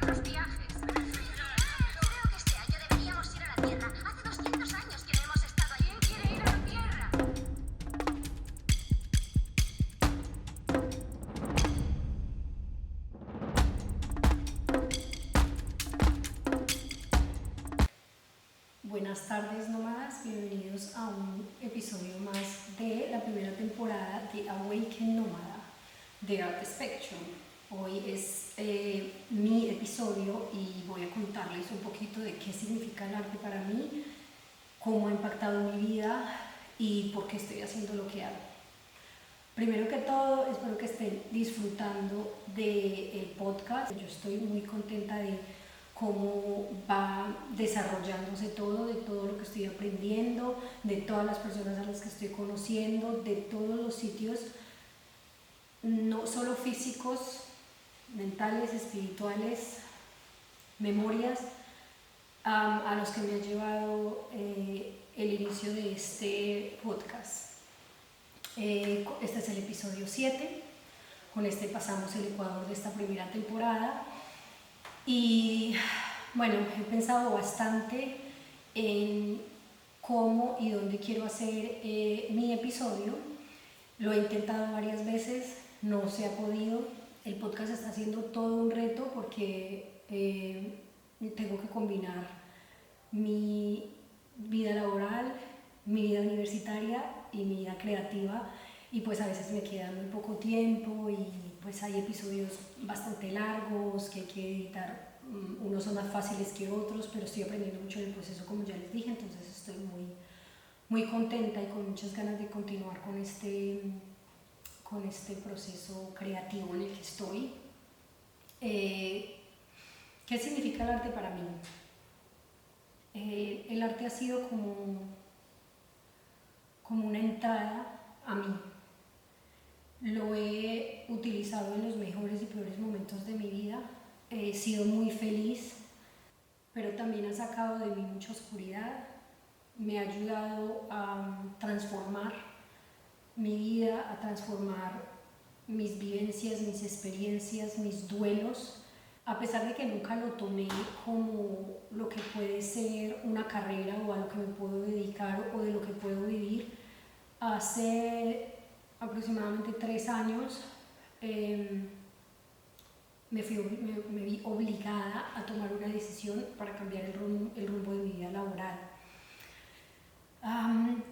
los viajes. Creo que este año deberíamos ir a la Tierra. Hace 200 años que no hemos estado allí. ¿Quién quiere ir a la Tierra? Buenas tardes, nómadas. Bienvenidos a un episodio más de la primera temporada de Awaken Nómada de Art Spectrum. Hoy es mi episodio y voy a contarles un poquito de qué significa el arte para mí, cómo ha impactado mi vida y por qué estoy haciendo lo que hago. Primero que todo, espero que estén disfrutando del podcast. Yo estoy muy contenta de cómo va desarrollándose todo, de todo lo que estoy aprendiendo, de todas las personas a las que estoy conociendo, de todos los sitios, no solo físicos, mentales, espirituales, memorias, a los que me ha llevado el inicio de este podcast. Este es el episodio 7, con este pasamos el ecuador de esta primera temporada. Y bueno, he pensado bastante en cómo y dónde quiero hacer mi episodio. Lo he intentado varias veces, no se ha podido. El podcast está siendo todo un reto porque tengo que combinar mi vida laboral, mi vida universitaria y mi vida creativa, y pues a veces me queda muy poco tiempo y pues hay episodios bastante largos que hay que editar. Unos son más fáciles que otros, pero estoy aprendiendo mucho en el proceso, como ya les dije, entonces estoy muy contenta y con muchas ganas de continuar con este proceso creativo en el que estoy. ¿Qué significa el arte para mí? El arte ha sido como una entrada a mí. Lo he utilizado en los mejores y peores momentos de mi vida. He sido muy feliz, pero también ha sacado de mí mucha oscuridad. Me ha ayudado a transformar mi vida, a transformar mis vivencias, mis experiencias, mis duelos. A pesar de que nunca lo tomé como lo que puede ser una carrera o a lo que me puedo dedicar o de lo que puedo vivir, hace aproximadamente 3 años me vi obligada a tomar una decisión para cambiar el rumbo de mi vida laboral.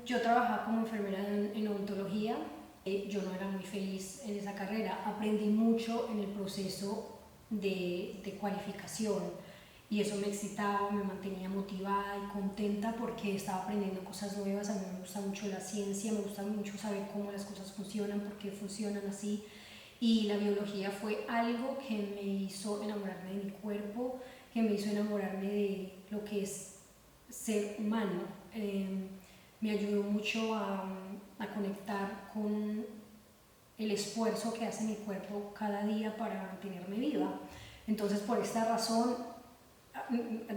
Yo trabajaba como enfermera en odontología. Yo no era muy feliz en esa carrera. Aprendí mucho en el proceso de cualificación y eso me excitaba, me mantenía motivada y contenta porque estaba aprendiendo cosas nuevas. A mí me gusta mucho la ciencia, me gusta mucho saber cómo las cosas funcionan, por qué funcionan así, y la biología fue algo que me hizo enamorarme de mi cuerpo, que me hizo enamorarme de lo que es ser humano. Me ayudó mucho a conectar con el esfuerzo que hace mi cuerpo cada día para mantenerme viva. Entonces, por esta razón,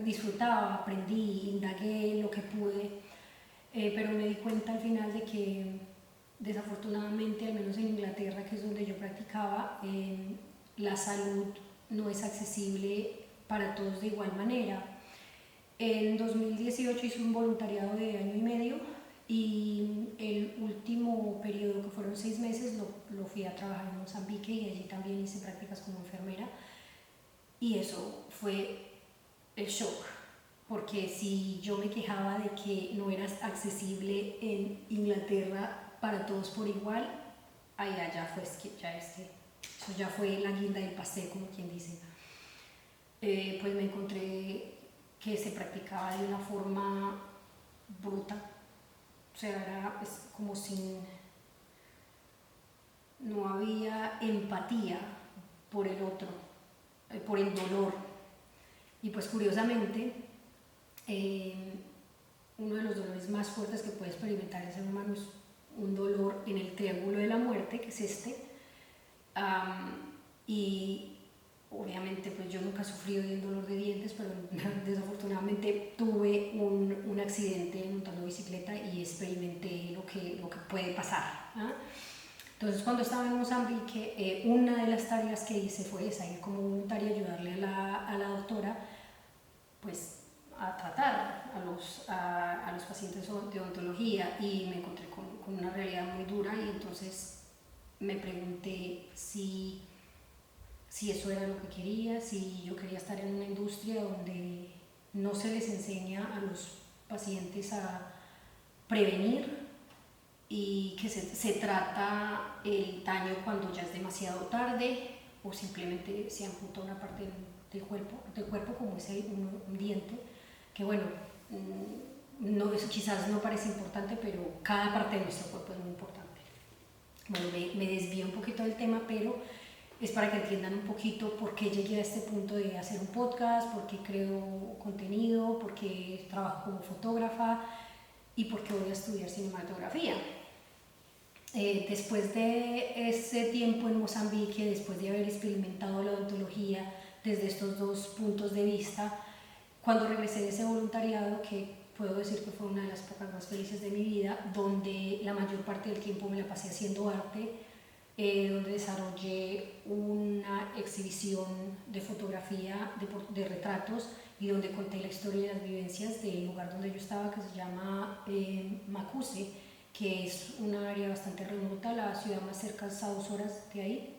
disfrutaba, aprendí, indagué lo que pude, pero me di cuenta al final de que desafortunadamente, al menos en Inglaterra, que es donde yo practicaba, la salud no es accesible para todos de igual manera. En 2018 hice un voluntariado de año y medio y el último periodo, que fueron 6 meses, lo fui a trabajar en Mozambique y allí también hice prácticas como enfermera, y eso fue el shock, porque si yo me quejaba de que no era accesible en Inglaterra para todos por igual, allá ya fue eso ya fue la guinda del pastel, como quien dice. Pues me encontré que se practicaba de una forma bruta, o sea, era como si no había empatía por el otro, por el dolor. Y pues curiosamente, uno de los dolores más fuertes que puede experimentar el ser humano es un dolor en el triángulo de la muerte, que es este. Y obviamente pues yo nunca he sufrido de un dolor de dientes, pero desafortunadamente tuve un accidente montando bicicleta y experimenté lo que puede pasar, ¿eh? Entonces, cuando estaba en Mozambique, una de las tareas que hice fue esa, ir como voluntaria, ayudarle a la vida y me encontré con una realidad muy dura y entonces me pregunté si eso era lo que quería, si yo quería estar en una industria donde no se les enseña a los pacientes a prevenir y que se trata el daño cuando ya es demasiado tarde o simplemente se amputa una parte del cuerpo como es un diente, que bueno, no, eso quizás no parece importante, pero cada parte de nuestro cuerpo es muy importante. Bueno, me desvío un poquito del tema, pero es para que entiendan un poquito por qué llegué a este punto de hacer un podcast, por qué creo contenido, por qué trabajo como fotógrafa y por qué voy a estudiar cinematografía. Después de ese tiempo en Mozambique, después de haber experimentado la odontología desde estos dos puntos de vista, cuando regresé de ese voluntariado, que puedo decir que fue una de las épocas más felices de mi vida, donde la mayor parte del tiempo me la pasé haciendo arte, donde desarrollé una exhibición de fotografía de retratos y donde conté la historia y las vivencias del lugar donde yo estaba, que se llama Macuse, que es una área bastante remota, la ciudad más cerca es a 2 horas de ahí.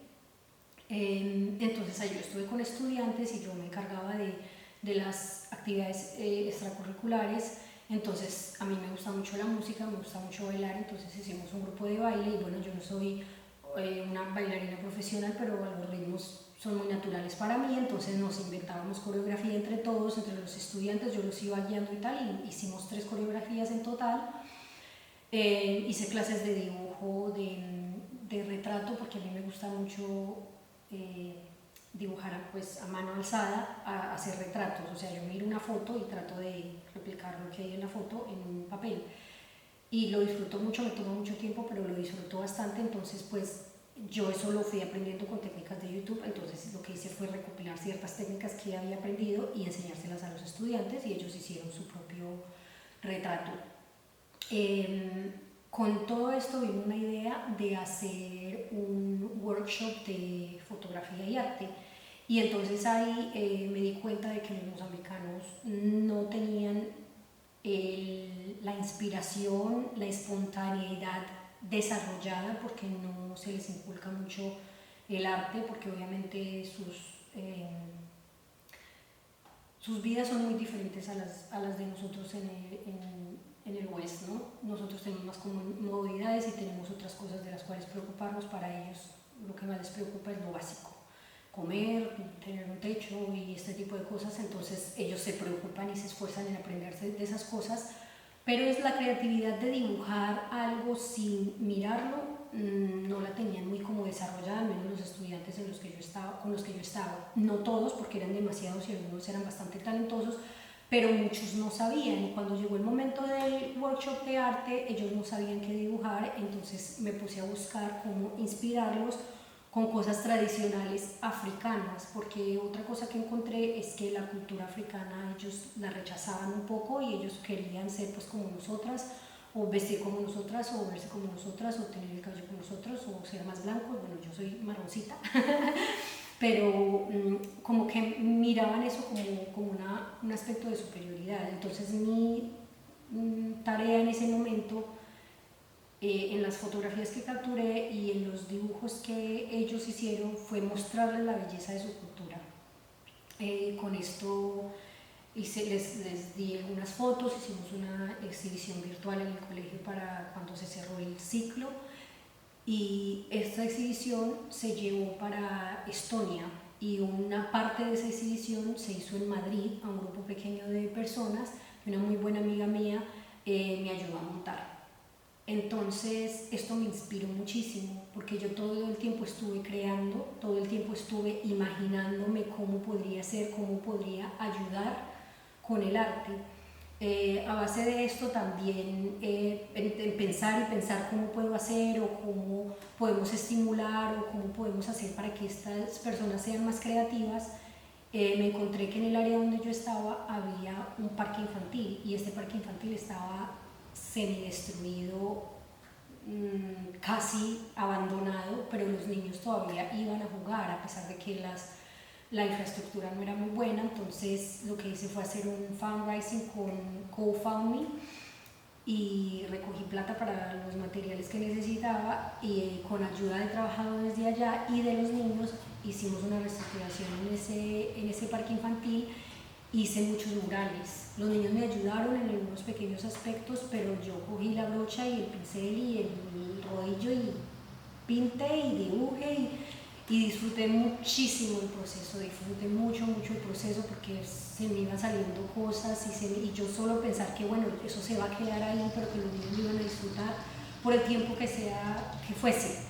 Entonces ahí yo estuve con estudiantes y yo me encargaba de las actividades extracurriculares. Entonces a mí me gusta mucho la música, me gusta mucho bailar, entonces hicimos un grupo de baile y bueno, yo no soy una bailarina profesional, pero los ritmos son muy naturales para mí, entonces nos inventábamos coreografía entre todos, entre los estudiantes, yo los iba guiando y tal, y hicimos 3 coreografías en total. Hice clases de dibujo, de retrato, porque a mí me gusta mucho dibujar pues, a mano alzada, hacer retratos, o sea, yo miro una foto y trato de replicar lo que hay en la foto en un papel. Y lo disfruto mucho, me toma mucho tiempo, pero lo disfruto bastante, entonces pues yo eso lo fui aprendiendo con técnicas de YouTube, entonces lo que hice fue recopilar ciertas técnicas que había aprendido y enseñárselas a los estudiantes y ellos hicieron su propio retrato. Con todo esto vino una idea de hacer un workshop de fotografía y arte y entonces ahí me di cuenta de que los mozambicanos no tenían la inspiración, la espontaneidad desarrollada porque no se les inculca mucho el arte, porque obviamente sus vidas son muy diferentes a las de nosotros en el West, ¿no? Nosotros tenemos más comodidades y tenemos otras cosas de las cuales preocuparnos. Para ellos lo que más les preocupa es lo básico, comer, tener un techo y este tipo de cosas, entonces ellos se preocupan y se esfuerzan en aprenderse de esas cosas, pero es la creatividad de dibujar algo sin mirarlo, no la tenían muy como desarrollada, al menos los estudiantes con los que yo estaba, no todos porque eran demasiados y algunos eran bastante talentosos, pero muchos no sabían y cuando llegó el momento del workshop de arte ellos no sabían qué dibujar, entonces me puse a buscar cómo inspirarlos con cosas tradicionales africanas, porque otra cosa que encontré es que la cultura africana ellos la rechazaban un poco y ellos querían ser pues como nosotras, o vestir como nosotras, o verse como nosotras, o tener el cabello como nosotros, o ser más blancos. Bueno, yo soy marroncita, pero como que miraban eso como un aspecto de superioridad. Entonces mi tarea en ese momento, en las fotografías que capturé y en los dibujos que ellos hicieron, fue mostrarles la belleza de su cultura. Con esto les di algunas fotos, hicimos una exhibición virtual en el colegio para cuando se cerró el ciclo y esta exhibición se llevó para Estonia y una parte de esa exhibición se hizo en Madrid a un grupo pequeño de personas y una muy buena amiga mía me ayudó a montar. Entonces esto me inspiró muchísimo porque yo todo el tiempo estuve creando, todo el tiempo estuve imaginándome cómo podría ser, cómo podría ayudar con el arte. A base de esto también en pensar cómo puedo hacer o cómo podemos estimular o cómo podemos hacer para que estas personas sean más creativas, me encontré que en el área donde yo estaba había un parque infantil y este parque infantil estaba semidestruido, casi abandonado, pero los niños todavía iban a jugar a pesar de que la infraestructura no era muy buena. Entonces lo que hice fue hacer un fundraising con GoFundMe y recogí plata para los materiales que necesitaba y con ayuda de trabajadores de allá y de los niños hicimos una reestructuración en ese parque infantil. Hice muchos murales. Los niños me ayudaron en algunos pequeños aspectos, pero yo cogí la brocha y el pincel y el rodillo y pinté y dibujé y disfruté muchísimo el proceso, disfruté mucho el proceso porque se me iban saliendo cosas y yo solo pensar que bueno, eso se va a quedar ahí, pero que los niños lo iban a disfrutar por el tiempo que fuese.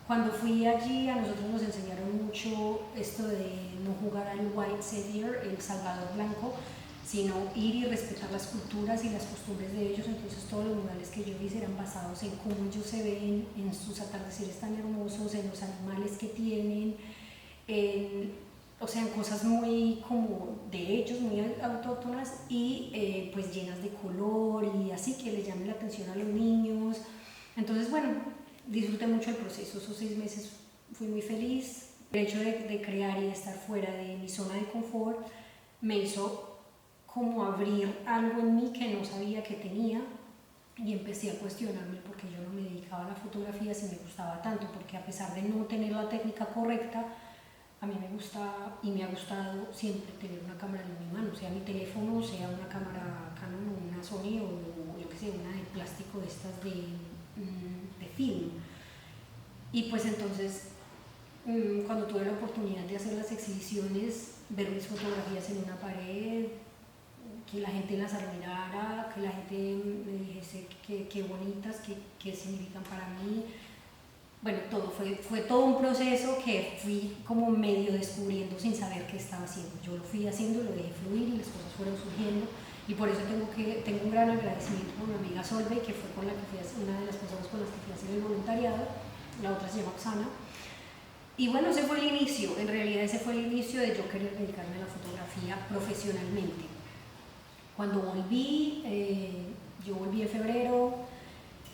Cuando fui allí a nosotros nos enseñaron mucho esto de no jugar al white savior, el salvador blanco, sino ir y respetar las culturas y las costumbres de ellos. Entonces todos los murales que yo hice eran basados en cómo ellos se ven, en sus atardeceres tan hermosos, en los animales que tienen, o sea, en cosas muy como de ellos, muy autóctonas y pues llenas de color y así que les llame la atención a los niños. Entonces, bueno, disfruté mucho el proceso, esos 6 meses fui muy feliz. El hecho de crear y de estar fuera de mi zona de confort me hizo como abrir algo en mí que no sabía que tenía y empecé a cuestionarme por qué yo no me dedicaba a la fotografía si me gustaba tanto, porque a pesar de no tener la técnica correcta, a mí me gusta y me ha gustado siempre tener una cámara en mi mano, sea mi teléfono, sea una cámara Canon o una Sony o yo que sé, una de plástico de estas de film. Y pues entonces cuando tuve la oportunidad de hacer las exhibiciones, ver mis fotografías en una pared, que la gente las admirara, que la gente me dijese qué bonitas, qué significan para mí. Bueno, fue todo un proceso que fui como medio descubriendo sin saber qué estaba haciendo. Yo lo fui haciendo, lo dejé fluir y las cosas fueron surgiendo. Y por eso tengo un gran agradecimiento con mi amiga Solveig, que fue con la que una de las personas con las que fui a hacer el voluntariado. La otra se llama Oksana. Y bueno, ese fue el inicio, en realidad ese fue el inicio de yo querer dedicarme a la fotografía profesionalmente. Cuando volví, yo volví en febrero,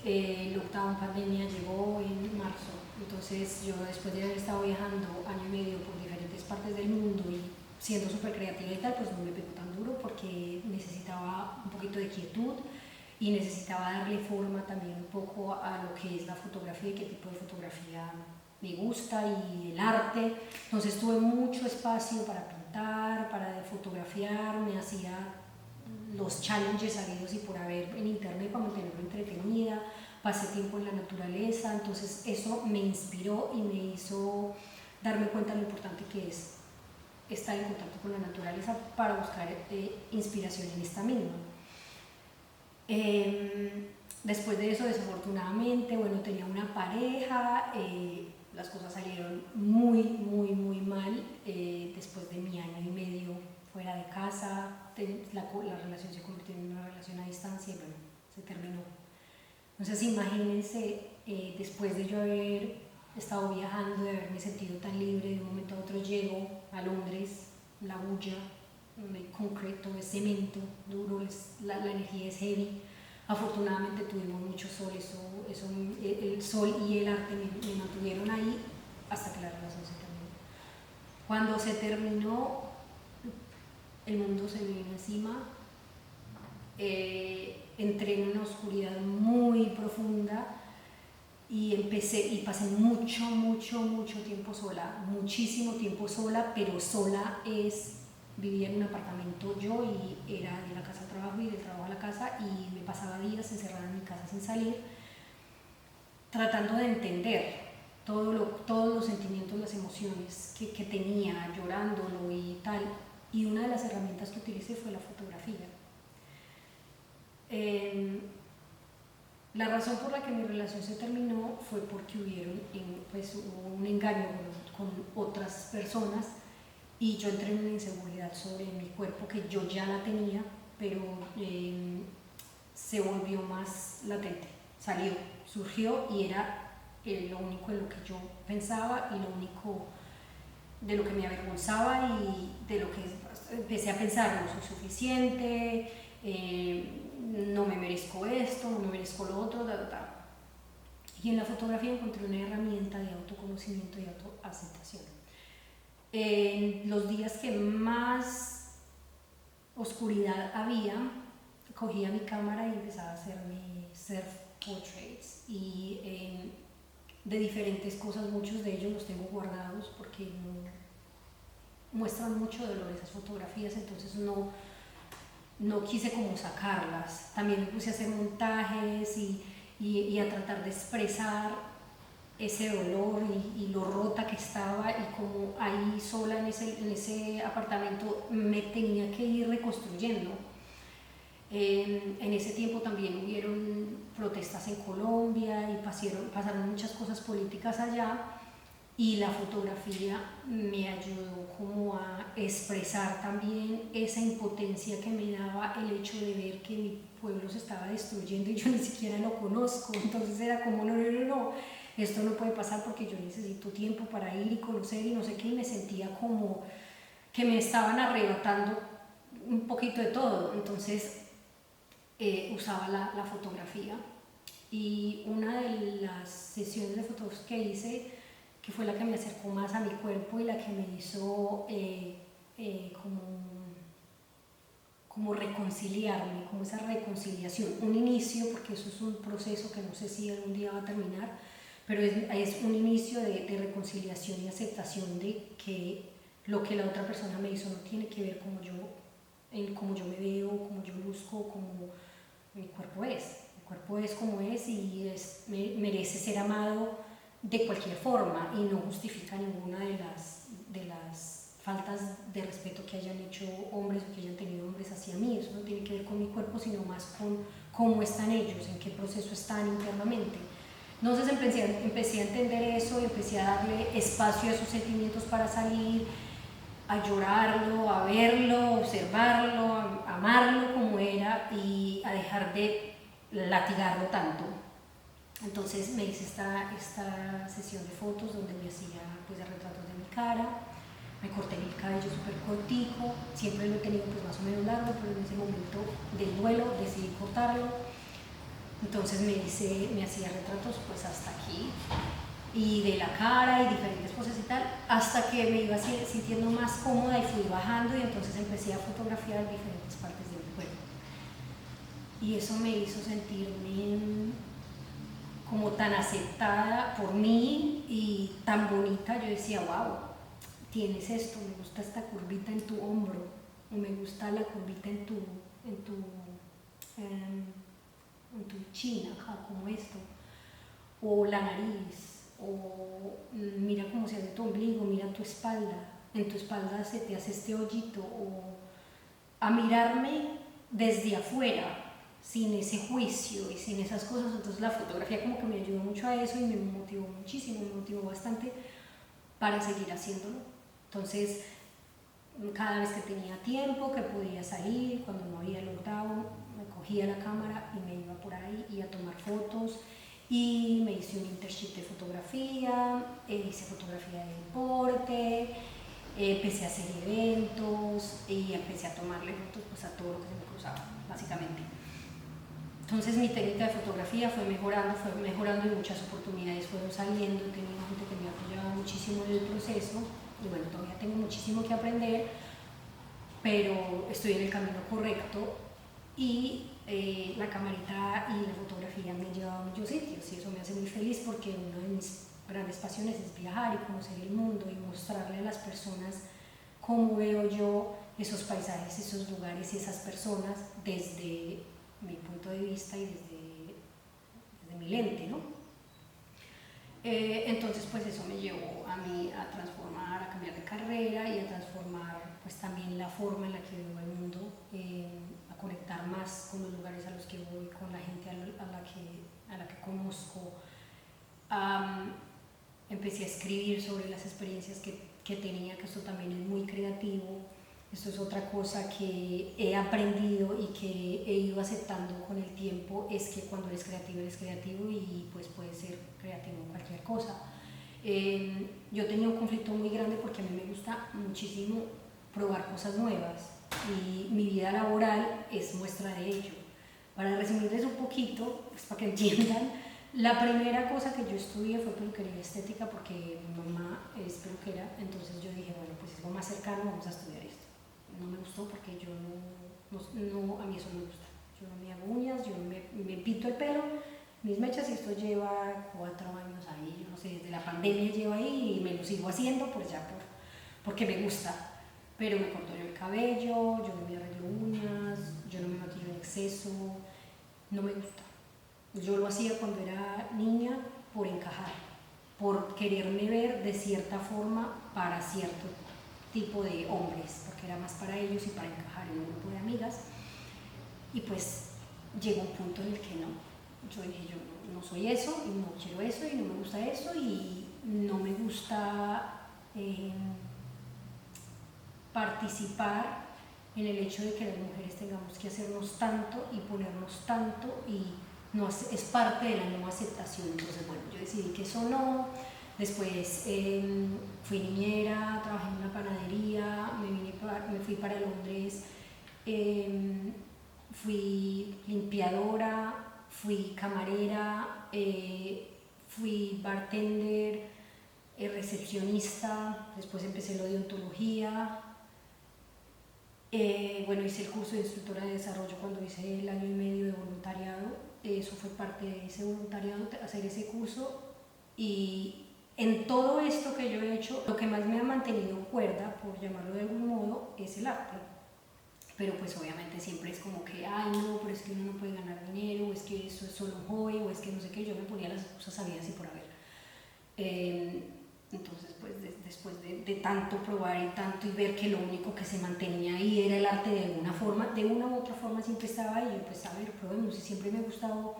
el lockdown pandemia llegó en marzo, entonces yo después de haber estado viajando año y medio por diferentes partes del mundo y siendo súper creativa y tal, pues no me pegó tan duro porque necesitaba un poquito de quietud y necesitaba darle forma también un poco a lo que es la fotografía y qué tipo de fotografía me gusta y el arte. Entonces tuve mucho espacio para pintar, para fotografiar, me hacía los challenges habidos y por haber en internet para mantenerme entretenida, pasé tiempo en la naturaleza, entonces eso me inspiró y me hizo darme cuenta de lo importante que es estar en contacto con la naturaleza para buscar inspiración en esta misma. Después de eso, desafortunadamente, bueno, tenía una pareja, las cosas salieron muy mal, después de mi año y medio fuera de casa, la relación se convirtió en una relación a distancia y bueno, se terminó. Entonces imagínense, después de yo haber estado viajando, de haberme sentido tan libre, de un momento a otro llego a Londres, la bulla, el concreto, es cemento duro, la energía es heavy. Afortunadamente tuvimos mucho sol, el sol y el arte me mantuvieron ahí hasta que la relación se terminó. Cuando se terminó, el mundo se me vino encima, entré en una oscuridad muy profunda y pasé mucho tiempo sola, muchísimo tiempo sola, pero sola vivía en un apartamento yo y era de la casa al trabajo y del trabajo a la casa y me pasaba días encerrada en mi casa sin salir, tratando de entender todos los sentimientos, las emociones que tenía, llorándolo y tal. Y una de las herramientas que utilicé fue la fotografía. La razón por la que mi relación se terminó fue porque hubo un engaño con otras personas y yo entré en una inseguridad sobre mi cuerpo que yo ya la tenía, pero se volvió más latente, surgió y era lo único en lo que yo pensaba y lo único de lo que me avergonzaba y de lo que empecé a pensar, no soy suficiente, no me merezco esto, no me merezco lo otro, Y en la fotografía encontré una herramienta de autoconocimiento y autoaceptación. En los días que más oscuridad había, cogía mi cámara y empezaba a hacer mis self-portraits y de diferentes cosas, muchos de ellos los tengo guardados porque muestran mucho dolor esas fotografías, entonces no quise como sacarlas. También me puse a hacer montajes y a tratar de expresar ese dolor y lo rota que estaba y como ahí sola en ese apartamento me tenía que ir reconstruyendo. En ese tiempo también hubieron protestas en Colombia y pasaron muchas cosas políticas allá y la fotografía me ayudó como a expresar también esa impotencia que me daba el hecho de ver que mi pueblo se estaba destruyendo y yo ni siquiera lo conozco. Entonces era como no, esto no puede pasar porque yo necesito tiempo para ir y conocer y no sé qué, y me sentía como que me estaban arrebatando un poquito de todo. Entonces usaba la fotografía y una de las sesiones de fotos que hice, que fue la que me acercó más a mi cuerpo y la que me hizo como reconciliarme, como esa reconciliación, un inicio, porque eso es un proceso que no sé si algún día va a terminar, pero es un inicio de reconciliación y aceptación de que lo que la otra persona me hizo no tiene que ver como yo me veo, como yo luzco, como mi cuerpo es. Mi cuerpo es como es y merece ser amado de cualquier forma y no justifica ninguna de las faltas de respeto que hayan hecho hombres o que hayan tenido hombres hacia mí. Eso no tiene que ver con mi cuerpo, sino más con cómo están ellos, en qué proceso están internamente. Entonces empecé a entender eso y empecé a darle espacio a esos sentimientos para salir, a llorarlo, a verlo, a observarlo, a amarlo como era y a dejar de latigarlo tanto. Entonces me hice esta sesión de fotos donde me hacía pues retratos de mi cara, me corté el cabello súper cortico, siempre lo he tenido pues más o menos largo, pero en ese momento del duelo decidí cortarlo. Entonces me hacía retratos pues hasta aquí y de la cara y diferentes poses y tal, hasta que me iba sintiendo más cómoda y fui bajando y entonces empecé a fotografiar diferentes partes de mi cuerpo. Y eso me hizo sentirme como tan aceptada por mí y tan bonita. Yo decía, wow, tienes esto, me gusta esta curvita en tu hombro, o me gusta la curvita en tu chin, como esto, o la nariz, o mira cómo se hace tu ombligo, mira tu espalda, en tu espalda se te hace este hoyito, o a mirarme desde afuera, sin ese juicio y sin esas cosas. Entonces la fotografía como que me ayudó mucho a eso y me motivó muchísimo, me motivó bastante para seguir haciéndolo. Entonces cada vez que tenía tiempo, que podía salir, cuando no había lockdown, me cogía la cámara y me iba por ahí y a tomar fotos y me hice un internship de fotografía, hice fotografía de deporte, empecé a hacer eventos y empecé a tomarle fotos pues, a todo lo que se me cruzaba, básicamente. Entonces mi técnica de fotografía fue mejorando y muchas oportunidades fueron saliendo, he tenido gente que me ha apoyado muchísimo en el proceso y bueno, todavía tengo muchísimo que aprender, pero estoy en el camino correcto y la camarita y la fotografía me han llevado a muchos sitios y eso me hace muy feliz porque una de mis grandes pasiones es viajar y conocer el mundo y mostrarle a las personas cómo veo yo esos paisajes, esos lugares y esas personas desde mi punto de vista y desde mi lente, ¿no? Entonces pues eso me llevó a mí a transformar, a cambiar de carrera y a transformar pues también la forma en la que veo el mundo, a conectar más con los lugares a los que voy, con la gente a la que conozco. Empecé a escribir sobre las experiencias que tenía, que esto también es muy creativo. Esto es otra cosa que he aprendido y que he ido aceptando con el tiempo, es que cuando eres creativo y pues puedes ser creativo en cualquier cosa. Yo tenía un conflicto muy grande porque a mí me gusta muchísimo probar cosas nuevas y mi vida laboral es muestra de ello. Para resumirles un poquito, pues para que entiendan, la primera cosa que yo estudié fue peluquería estética porque mi mamá es peluquera, entonces yo dije, bueno, pues es lo más cercano, vamos a estudiar esto. No me gustó porque yo a mí eso no me gusta. Yo no me hago uñas, yo no me pinto el pelo, mis mechas, y esto lleva 4 años ahí, yo no sé, desde la pandemia llevo ahí y me lo sigo haciendo pues ya porque me gusta. Pero me corto yo el cabello, yo no me arreglo uñas, yo no me maquillo en exceso, no me gusta. Yo lo hacía cuando era niña por encajar, por quererme ver de cierta forma para cierto tipo de hombres, porque era más para ellos y para encajar en un grupo de amigas. Y pues llegó un punto en el que no. Yo dije, yo no soy eso, y no quiero eso, y no me gusta eso, y no me gusta participar en el hecho de que las mujeres tengamos que hacernos tanto y ponernos tanto, y no es parte de la no aceptación. Entonces, bueno, yo decidí que eso no. Después fui niñera, trabajé en una panadería, me fui para Londres, fui limpiadora, fui camarera, fui bartender, recepcionista, después empecé lo de odontología. Bueno, hice el curso de instructora de desarrollo cuando hice el año y medio de voluntariado. Eso fue parte de ese voluntariado, hacer ese curso. Y en todo esto que yo he hecho, lo que más me ha mantenido cuerda, por llamarlo de algún modo, es el arte. Pero pues obviamente siempre es como que, ay no, pero es que uno no puede ganar dinero, o es que eso es solo un hobby, o es que no sé qué. Yo me ponía las excusas sabidas y por haber. Entonces, pues después de tanto probar y tanto y ver que lo único que se mantenía ahí era el arte de alguna forma, de una u otra forma siempre estaba ahí. Yo pues a ver, probemos. Y siempre me ha gustado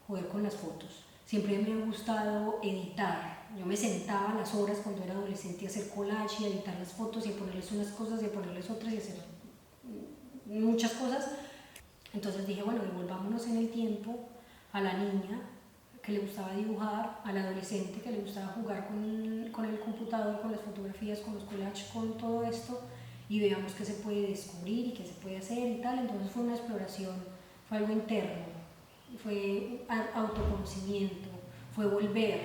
jugar con las fotos, siempre me ha gustado editar. Yo me sentaba a las horas cuando era adolescente a hacer collage y a editar las fotos y a ponerles unas cosas y a ponerles otras y a hacer muchas cosas. Entonces dije, bueno, devolvámonos en el tiempo a la niña que le gustaba dibujar, al adolescente que le gustaba jugar con el computador, con las fotografías, con los collages, con todo esto, y veamos qué se puede descubrir y qué se puede hacer y tal. Entonces fue una exploración, fue algo interno, fue autoconocimiento, fue volver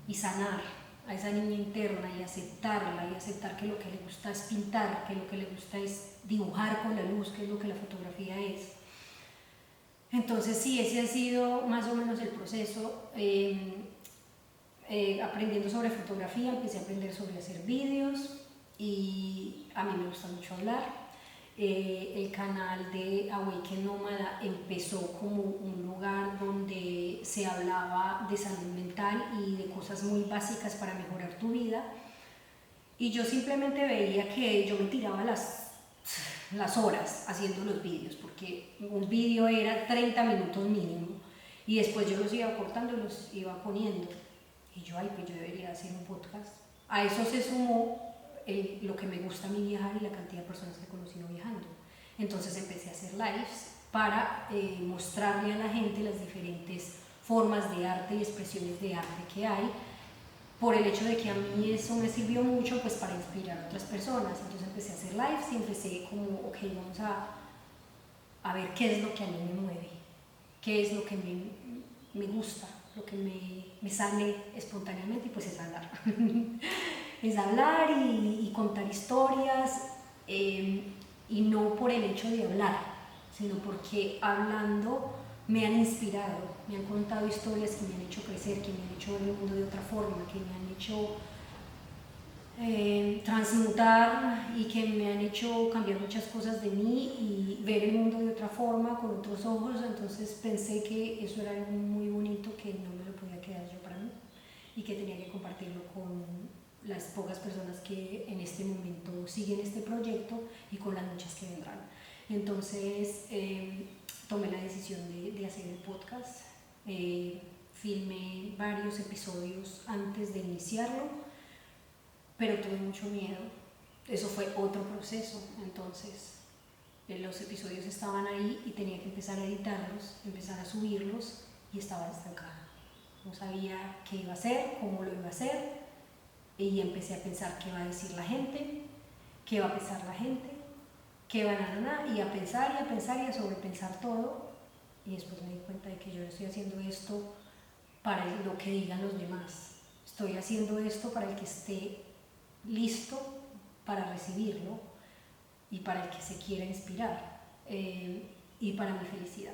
y sanar a esa niña interna y aceptarla, y aceptar que lo que le gusta es pintar, que lo que le gusta es dibujar con la luz, que es lo que la fotografía es. Entonces sí, ese ha sido más o menos el proceso. Aprendiendo sobre fotografía, empecé a aprender sobre hacer vídeos, y a mí me gusta mucho hablar. El canal de Awaken Nómada empezó como un lugar donde se hablaba de salud mental y de cosas muy básicas para mejorar tu vida, y yo simplemente veía que yo me tiraba las horas haciendo los vídeos, porque un vídeo era 30 minutos mínimo, y después yo los iba cortando y los iba poniendo, y yo, ay, pues yo debería hacer un podcast. A eso se sumó lo que me gusta a mí viajar y la cantidad de personas que he conocido viajando. Entonces empecé a hacer lives para mostrarle a la gente las diferentes formas de arte y expresiones de arte que hay, por el hecho de que a mí eso me sirvió mucho pues para inspirar a otras personas. Entonces empecé a hacer lives y empecé como, ok, vamos a ver qué es lo que a mí me mueve, qué es lo que me gusta, lo que me sale espontáneamente, y pues es hablar. Es hablar y contar historias, y no por el hecho de hablar, sino porque hablando me han inspirado, me han contado historias que me han hecho crecer, que me han hecho ver el mundo de otra forma, que me han hecho transmutar y que me han hecho cambiar muchas cosas de mí y ver el mundo de otra forma, con otros ojos. Entonces pensé que eso era algo muy bonito, que no me lo podía quedar yo para mí y que tenía que compartirlo con las pocas personas que en este momento siguen este proyecto y con las muchas que vendrán. Entonces tomé la decisión de hacer el podcast. Filmé varios episodios antes de iniciarlo, pero tuve mucho miedo. Eso fue otro proceso. Entonces los episodios estaban ahí y tenía que empezar a editarlos, empezar a subirlos, y estaba estancada. No sabía qué iba a hacer, cómo lo iba a hacer, y empecé a pensar qué va a decir la gente, qué va a pensar la gente, qué van y a pensar y a pensar y a sobrepensar todo. Y después me di cuenta de que yo no estoy haciendo esto para lo que digan los demás, estoy haciendo esto para el que esté listo para recibirlo y para el que se quiera inspirar. y para mi felicidad.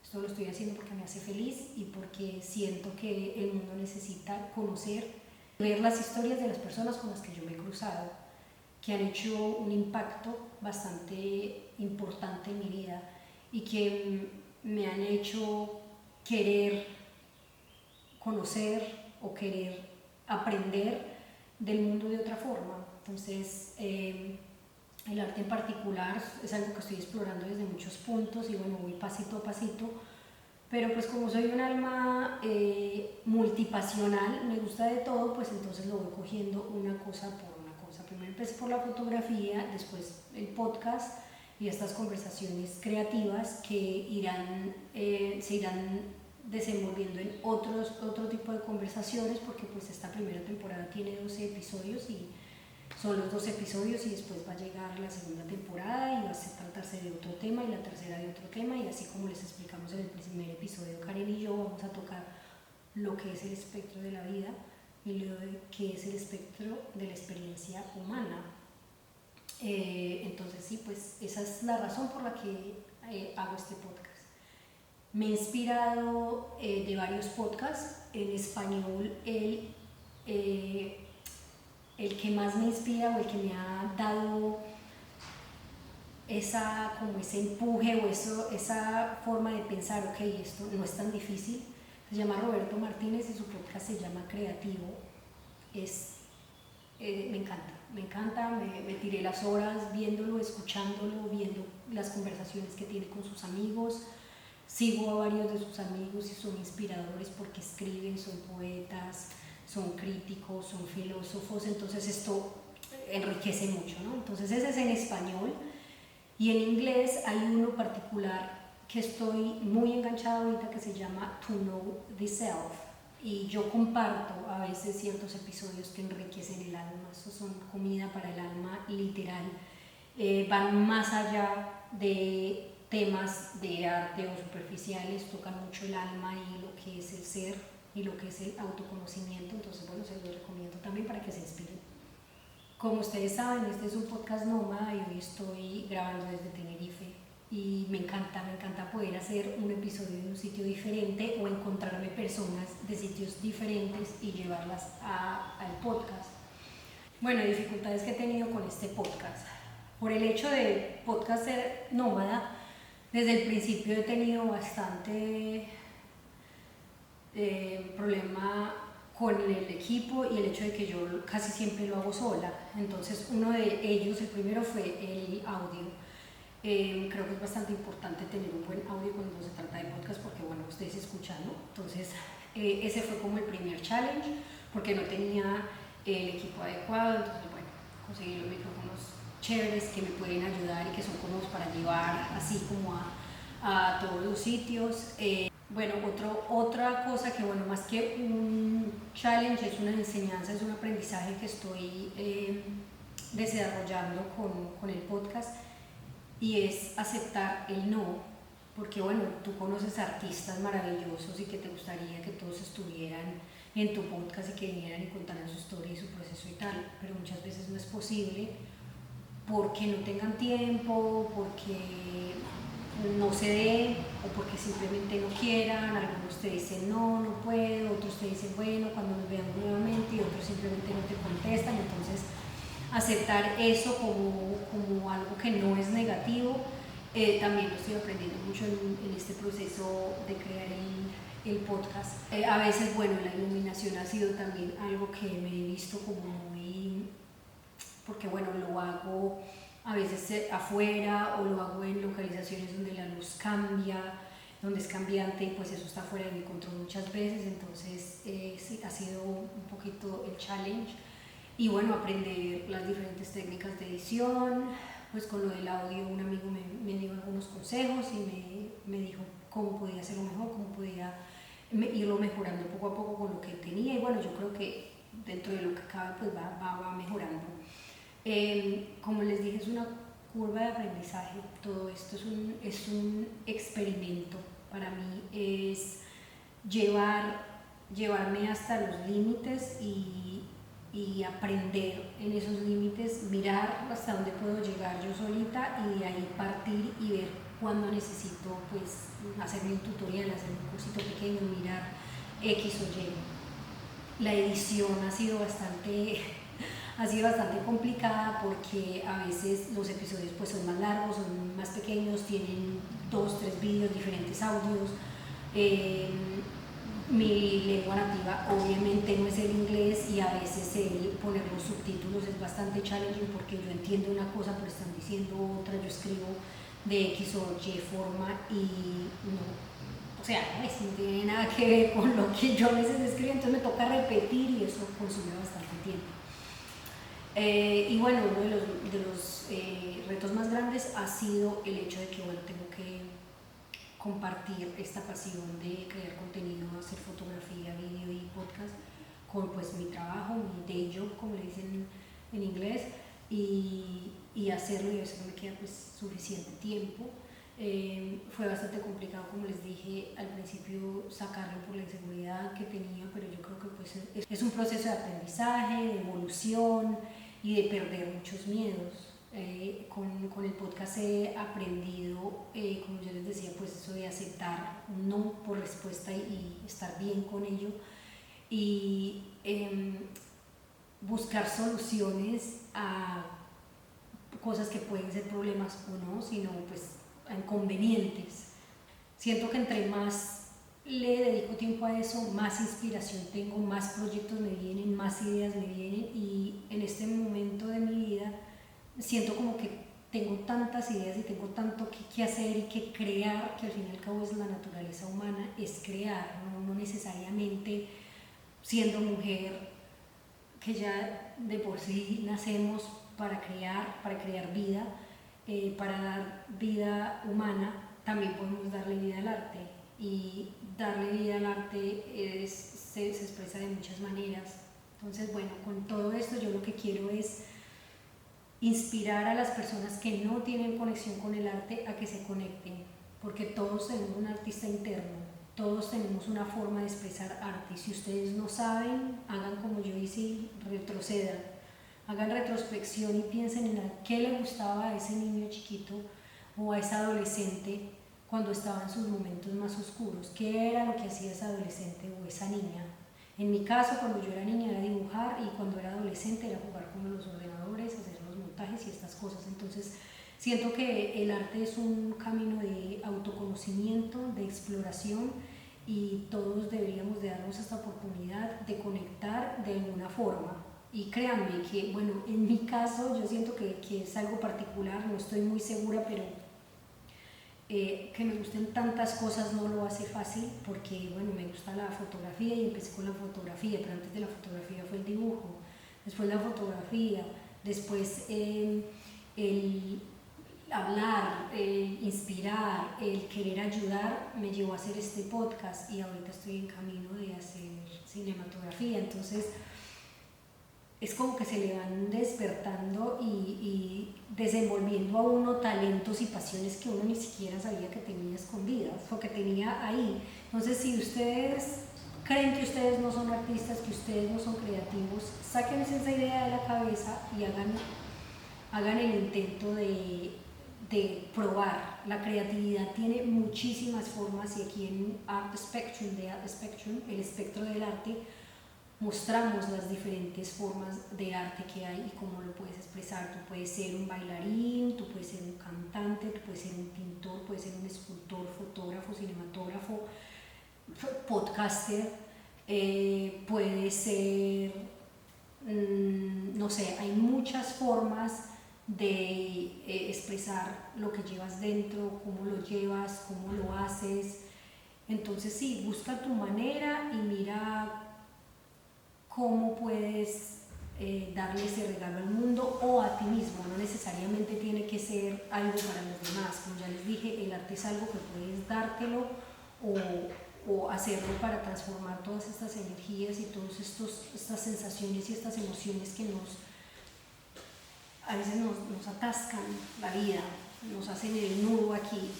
Esto lo estoy haciendo porque me hace feliz y porque siento que el mundo necesita conocer, ver las historias de las personas con las que yo me he cruzado, que han hecho un impacto bastante importante en mi vida y que me han hecho querer conocer o querer aprender del mundo de otra forma. Entonces, el arte en particular es algo que estoy explorando desde muchos puntos y bueno, voy pasito a pasito, pero pues como soy un alma multipasional, me gusta de todo, pues entonces lo voy cogiendo una cosa por una cosa. Primero empecé por la fotografía, después el podcast y estas conversaciones creativas que se irán desenvolviendo en otro tipo de conversaciones, porque pues esta primera temporada tiene 12 episodios y son los 2 episodios y después va a llegar la segunda temporada y va a tratarse de otro tema y la tercera de otro tema, y así como les explicamos en el primer episodio, Karen y yo vamos a tocar lo que es el espectro de la vida y lo que es el espectro de la experiencia humana. Entonces sí, pues esa es la razón por la que hago este podcast. Me he inspirado de varios podcasts. En español el que más me inspira o el que me ha dado como ese empuje o esa forma de pensar, ok, esto no es tan difícil, se llama Roberto Martínez y su podcast se llama Creativo. Me encanta, me tiré las horas viéndolo, escuchándolo, viendo las conversaciones que tiene con sus amigos. Sigo a varios de sus amigos y son inspiradores porque escriben, son poetas, son críticos, son filósofos, entonces esto enriquece mucho, ¿no? Entonces ese es en español, y en inglés hay uno particular que estoy muy enganchada ahorita que se llama To Know the Self, y yo comparto a veces ciertos episodios que enriquecen el alma. Estos son comida para el alma literal, van más allá de temas de arte o superficiales, tocan mucho el alma y lo que es el ser y lo que es el autoconocimiento. Entonces bueno, se los recomiendo también para que se inspiren. Como ustedes saben, este es un podcast nómada y hoy estoy grabando desde Tenerife y me encanta poder hacer un episodio en un sitio diferente o encontrarme personas de sitios diferentes y llevarlas al podcast. Bueno, dificultades que he tenido con este podcast. Por el hecho de podcast ser nómada, desde el principio he tenido bastante problema con el equipo y el hecho de que yo casi siempre lo hago sola. Entonces uno de ellos, el primero, fue el audio. Creo que es bastante importante tener un buen audio cuando se trata de podcast porque bueno, ustedes escuchan, ¿no? Entonces ese fue como el primer challenge porque no tenía el equipo adecuado. Entonces bueno, conseguí los micrófonos chéveres que me pueden ayudar y que son cómodos para llevar así como a todos los sitios. Bueno, otra cosa que bueno, más que un challenge, es una enseñanza, es un aprendizaje que estoy desarrollando con el podcast, y es aceptar el no, porque bueno, tú conoces artistas maravillosos y que te gustaría que todos estuvieran en tu podcast y que vinieran y contaran su historia y su proceso y tal, pero muchas veces no es posible porque no tengan tiempo, porque no se dé o porque simplemente no quieran. Algunos te dicen no puedo, otros te dicen bueno, cuando nos veamos nuevamente, y otros simplemente no te contestan. Entonces aceptar eso como algo que no es negativo, también lo estoy aprendiendo mucho en este proceso de crear el podcast. A veces bueno, la iluminación ha sido también algo que me he visto como muy, porque bueno, lo hago a veces afuera o lo hago en localizaciones donde la luz cambia, donde es cambiante, y pues eso está fuera de mi control muchas veces. Entonces sí, ha sido un poquito el challenge, y bueno, aprender las diferentes técnicas de edición. Pues con lo del audio un amigo me dio algunos consejos y me dijo cómo podía hacerlo mejor, cómo podía irlo mejorando poco a poco con lo que tenía, y bueno, yo creo que dentro de lo que cabe pues va mejorando. Como les dije, es una curva de aprendizaje. Todo esto es un experimento. Para mí es llevarme hasta los límites y y aprender en esos límites, mirar hasta dónde puedo llegar yo solita y de ahí partir y ver cuándo necesito pues hacerme un tutorial, hacerme un cursito pequeño, mirar X o Y. La edición ha sido bastante complicada porque a veces los episodios pues son más largos, son más pequeños, tienen 2, 3 vídeos, diferentes audios. Mi lengua nativa obviamente no es el inglés y a veces el poner los subtítulos es bastante challenging porque yo entiendo una cosa pero están diciendo otra, yo escribo de X o Y forma y no, o sea, no tiene nada que ver con lo que yo a veces escribo, entonces me toca repetir y eso consume bastante tiempo. Y bueno, uno de los retos más grandes ha sido el hecho de que bueno, tengo que compartir esta pasión de crear contenido, hacer fotografía, vídeo y podcast con pues mi trabajo, mi day job como le dicen en inglés y hacerlo, y a veces no me queda pues suficiente tiempo. Fue bastante complicado, como les dije al principio, sacarlo por la inseguridad que tenía, pero yo creo que pues es un proceso de aprendizaje, de evolución y de perder muchos miedos. Con el podcast he aprendido, como yo les decía, pues eso de aceptar un no por respuesta y estar bien con ello y buscar soluciones a cosas que pueden ser problemas o no, sino pues a inconvenientes. Siento que entre más le dedico tiempo a eso, más inspiración tengo, más proyectos me vienen, más ideas me vienen y en este momento de mi vida siento como que tengo tantas ideas y tengo tanto que hacer y que crear, que al fin y al cabo es la naturaleza humana, es crear, no necesariamente siendo mujer, que ya de por sí nacemos para crear vida, para dar vida humana, también podemos darle vida al arte. Y darle vida al arte se expresa de muchas maneras. Entonces, bueno, con todo esto yo lo que quiero es inspirar a las personas que no tienen conexión con el arte a que se conecten, porque todos tenemos un artista interno, todos tenemos una forma de expresar arte. Y si ustedes no saben, hagan como yo hice y retrocedan, hagan retrospección y piensen en qué le gustaba a ese niño chiquito o a esa adolescente cuando estaba en sus momentos más oscuros, qué era lo que hacía esa adolescente o esa niña. En mi caso, cuando yo era niña era dibujar y cuando era adolescente era jugar con los ordenadores, hacer los montajes y estas cosas. Entonces siento que el arte es un camino de autoconocimiento, de exploración y todos deberíamos de darnos esta oportunidad de conectar de alguna forma. Y créanme que, bueno, en mi caso yo siento que es algo particular, no estoy muy segura, pero que me gusten tantas cosas no lo hace fácil porque, bueno, me gusta la fotografía y empecé con la fotografía, pero antes de la fotografía fue el dibujo, después la fotografía, después el hablar, el inspirar, el querer ayudar me llevó a hacer este podcast y ahorita estoy en camino de hacer cinematografía. Entonces es como que se le van despertando y desenvolviendo a uno talentos y pasiones que uno ni siquiera sabía que tenía escondidas o que tenía ahí. Entonces, si ustedes creen que ustedes no son artistas, que ustedes no son creativos, sáquense esa idea de la cabeza y hagan el intento de probar. La creatividad tiene muchísimas formas y aquí en Art Spectrum, el espectro del arte, mostramos las diferentes formas de arte que hay y cómo lo puedes expresar. Tú puedes ser un bailarín, tú puedes ser un cantante, tú puedes ser un pintor, puedes ser un escultor, fotógrafo, cinematógrafo, podcaster, puedes ser, no sé, hay muchas formas de expresar lo que llevas dentro, cómo lo llevas, cómo lo haces. Entonces sí, busca tu manera y mira cómo puedes darle ese regalo al mundo o a ti mismo. No necesariamente tiene que ser algo para los demás. Como ya les dije, el arte es algo que puedes dártelo o hacerlo para transformar todas estas energías y todas estas sensaciones y estas emociones que a veces nos atascan la vida, nos hacen el nudo aquí.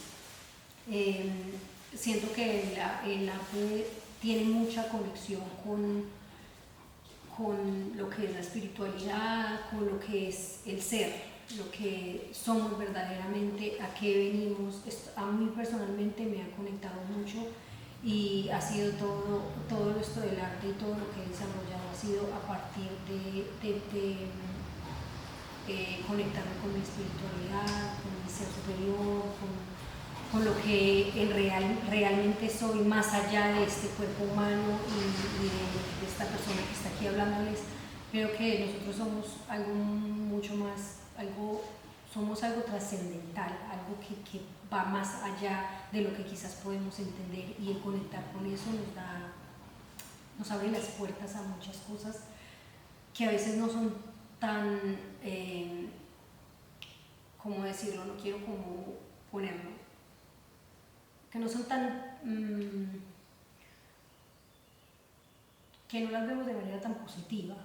Siento que el arte tiene mucha conexión con con lo que es la espiritualidad, con lo que es el ser, lo que somos verdaderamente, a qué venimos. Esto a mí personalmente me ha conectado mucho y ha sido todo esto del arte y todo lo que he desarrollado ha sido a partir de conectarme con mi espiritualidad, con mi ser superior, con lo que realmente soy más allá de este cuerpo humano y de esta persona que está aquí hablándoles. Creo que nosotros somos algo mucho más, somos algo trascendental, algo que va más allá de lo que quizás podemos entender, y el conectar con eso nos abre las puertas a muchas cosas que a veces no son tan, ¿cómo decirlo? No quiero como ponerlo, que no son tan, que no las vemos de manera tan positiva,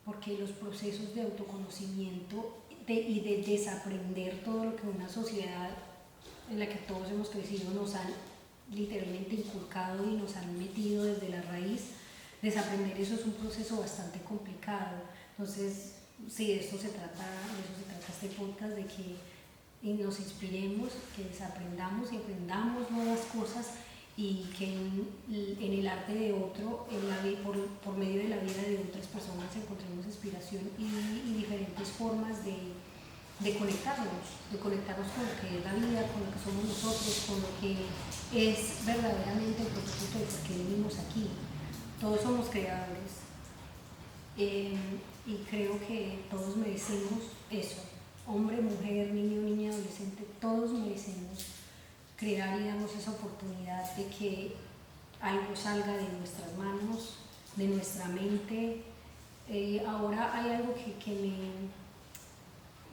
porque los procesos de autoconocimiento y de desaprender todo lo que una sociedad en la que todos hemos crecido nos han literalmente inculcado y nos han metido desde la raíz, desaprender eso es un proceso bastante complicado. Entonces, sí, de eso se trata este podcast, de que nos inspiremos, que desaprendamos y aprendamos nuevas cosas, y que en el arte de otro, por medio de la vida de otras personas, encontremos inspiración y diferentes formas de conectarnos con lo que es la vida, con lo que somos nosotros, con lo que es verdaderamente el propósito de por qué venimos aquí. Todos somos creadores, y creo que todos merecemos eso, hombre, mujer, niño, niña, adolescente, todos merecemos crear y darnos esa oportunidad de que algo salga de nuestras manos, de nuestra mente. Ahora hay algo que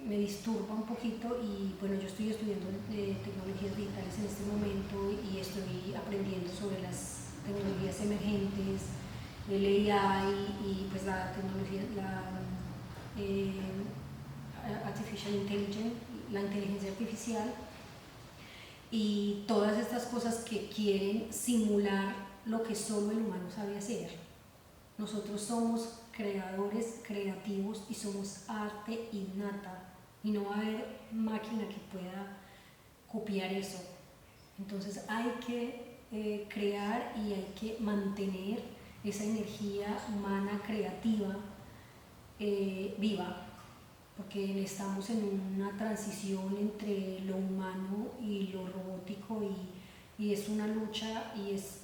me disturba un poquito, y bueno, yo estoy estudiando tecnologías digitales en este momento y estoy aprendiendo sobre las tecnologías emergentes, el AI y pues la tecnología, artificial intelligence, la inteligencia artificial, y todas estas cosas que quieren simular lo que solo el humano sabe hacer. Nosotros somos creadores, creativos, y somos arte innata, y no va a haber máquina que pueda copiar eso. Entonces hay que crear y hay que mantener esa energía humana creativa viva, porque estamos en una transición entre lo humano y lo robótico, y es una lucha, y es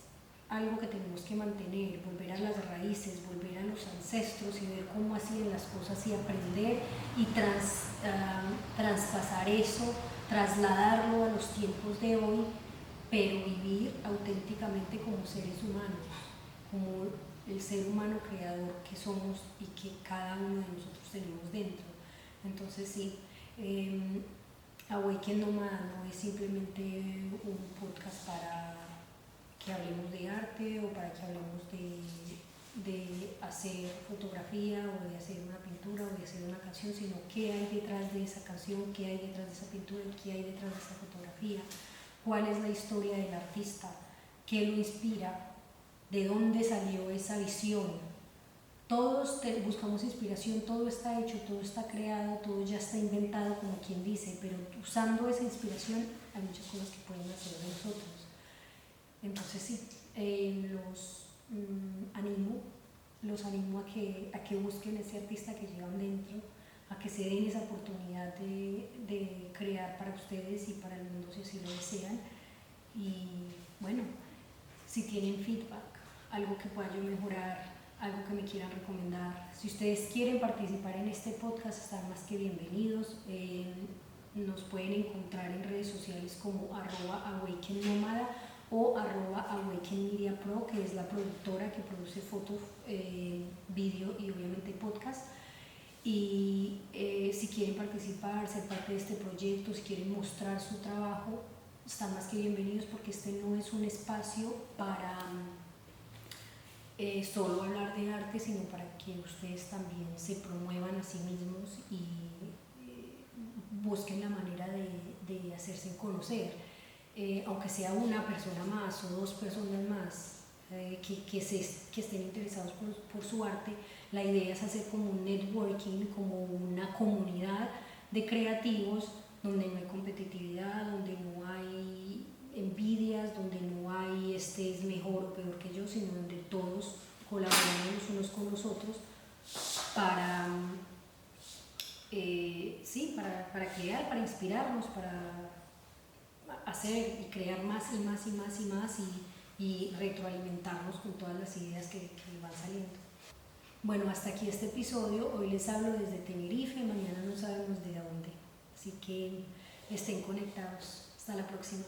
algo que tenemos que mantener, volver a las raíces, volver a los ancestros y ver cómo hacían las cosas, y aprender y traspasar eso, trasladarlo a los tiempos de hoy, pero vivir auténticamente como seres humanos, como el ser humano creador que somos y que cada uno de nosotros tenemos dentro. Entonces sí, Awaken Nómada no es simplemente un podcast para que hablemos de arte, o para que hablemos de hacer fotografía, o de hacer una pintura, o de hacer una canción, sino qué hay detrás de esa canción, qué hay detrás de esa pintura, qué hay detrás de esa fotografía, cuál es la historia del artista, qué lo inspira, de dónde salió esa visión. Todos buscamos inspiración, todo está hecho, todo está creado, todo ya está inventado, como quien dice, pero usando esa inspiración hay muchas cosas que pueden hacer de nosotros. Entonces sí, los animo a que busquen ese artista que llevan dentro, a que se den esa oportunidad de crear para ustedes y para el mundo, si así lo desean. Y bueno, si tienen feedback, algo que pueda yo mejorar, algo que me quieran recomendar, si ustedes quieren participar en este podcast, están más que bienvenidos. Nos pueden encontrar en redes sociales como @AwakenNómada o @AwakenMediaPro, que es la productora que produce fotos, vídeo y obviamente podcast. Y si quieren participar, ser parte de este proyecto, si quieren mostrar su trabajo, están más que bienvenidos, porque este no es un espacio para solo hablar de arte, sino para que ustedes también se promuevan a sí mismos y busquen la manera de hacerse conocer, aunque sea una persona más o dos personas más que estén interesados por su arte. La idea es hacer como un networking, como una comunidad de creativos donde no hay competitividad, donde no hay envidias, donde no hay este es mejor o peor que yo, sino donde todos colaboramos los unos con los otros para, sí, para crear, para inspirarnos, para hacer y crear más y más y más y más y retroalimentarnos con todas las ideas que van saliendo. Bueno, hasta aquí este episodio. Hoy les hablo desde Tenerife, mañana no sabemos de dónde. Así que estén conectados. Hasta la próxima.